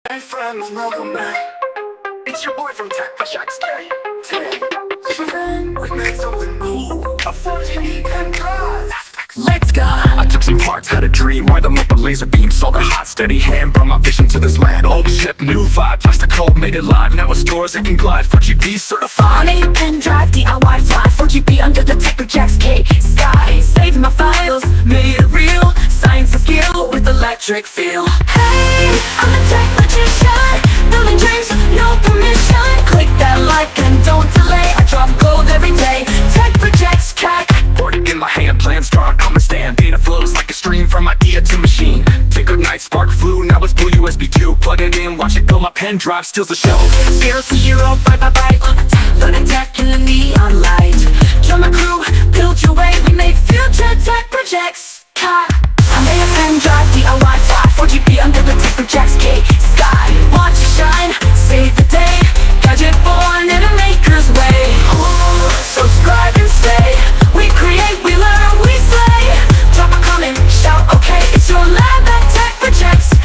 Hey friends, welcome back. It's your boy from Project.A. Today, we made something new. A 14 pendrive. Let's go! I took some parts, had a dream, wired them up with laser beams. Saw the hot, steady hand, brought my vision to this land. Old ship, new vibe, plastic cold, made it live. Now it stores, it can glide, 4GB certified. On a pendrive, DIY fly, 4GB under the tech Project.A sky. Saving my files, made it real. Science and skill with electric feel. Hey, I'm a tech magician, building dreams, no permission. Click that like and don't delay. I drop gold every day, tech projects cack. Board it in my hand, plans drawn, come and stand. Data flows like a stream from idea to machine. Think good night, spark flew, now it's blue USB 2. Plug it in, watch it go, my pen drive steals the show. 0 to hero, bye bye bye. Learning tech in the neon light. Join my crew, build your way. We make future tech projects. I made a pen drive, DIY fly, 4GB under the tech Project.A sky. Watch it shine, save the day. Gadget born in a maker's way. Ooh, subscribe and stay. We create, we learn, we slay. Drop a comment, shout okay. It's your lab at Tech Projects.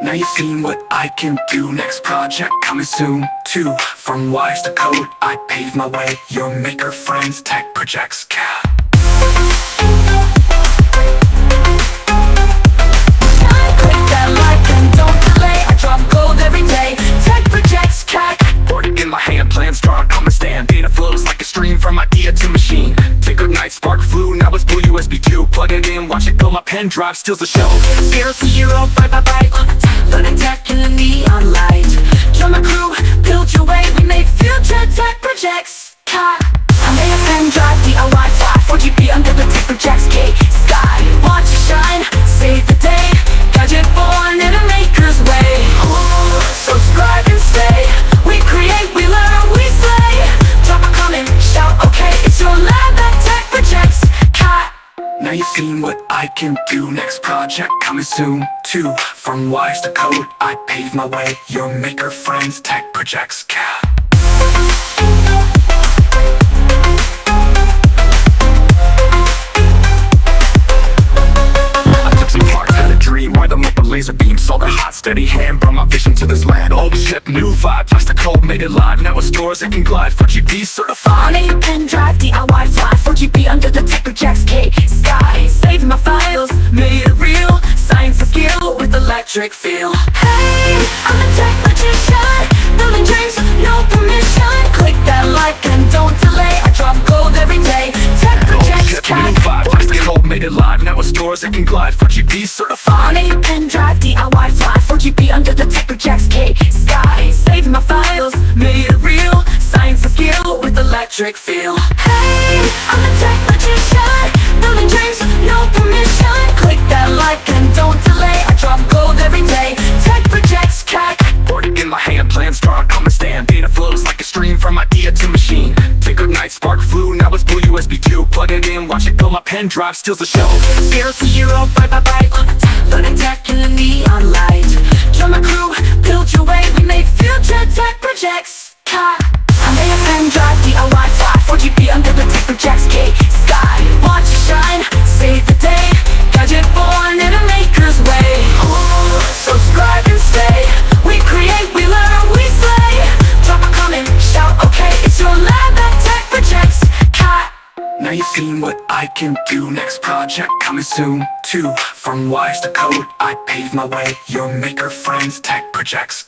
Now you've seen what I can do. Next project coming soon too. From wires to code, I pave my way. Your maker friends, Tech Projects. Click that like and don't delay. I drop gold every day. Tech Projects cack. Board it in my hand, plans drawn, come and stand. Data flows like a stream from idea to machine. Think good night, spark flew, now it's blue USB 2. Plug it in, watch it go, my pen drive steals the show. 0 to hero, bye bye bye. Learning tech in the neon light. Join my crew, build your way. We make future tech projects. I made a pen drive, DIY fly, 4GB under the tech Project.A sky. Watch it shine, save the day. Gadget born in a maker's way. Ooh, subscribe and stay. We create, we learn, we slay. Drop a comment, shout okay. It's your lab at Tech Projects. Now you've seen what I can do. Next project coming soon too. From wires to code, I pave my way. Your maker friends, Tech Projects. I took some parts, had a dream, wired them up with laser beams. Saw the hot, steady hand, brought my vision to this land. Old ship, new vibe, plastic cold, made it live. Now it stores, it can glide, 4GB certified. On a pendrive, DIY fly, 4GB under the tech Project.A sky. Saving my files, made it real. Science and skill with electric feel. Hey, I'm a tech magician, building dreams, no permission. Click that like and don't delay. I drop gold every day. Tech Projects New vibe, plastic cold, made it live. Now it stores, it can glide, 4GB certified. On a pendrive, DIY fly, 4GB under the tech Project.A sky. Saving my files, made it real. Science and skill with electric feel. Hey, I'm a tech magician, building dreams, no permission. Click that like and don't delay. I drop gold every day. Tech Projects cack. Board it in my hand, plans drawn, come and stand. Data flows like a stream from idea to machine. Think good night, spark flew, now it's blue USB 2. Plug it in, watch it go, my pen drive steals the show. 0 to hero, bye bye bye. Learning tech in the neon light. Join my crew, build your way. We make future tech projects. I made a pen drive, DIY fly, 4GB under the tech Project.A sky. Watch it shine, save the day. Gadget born in a maker's way. Ooh, subscribe and stay. We create, we learn, we slay. Drop a comment, shout okay. It's your lab at Tech Projects. Now you've seen what I can do. Next project coming soon too. From wires to code, I pave my way. Your maker friends, Tech Projects.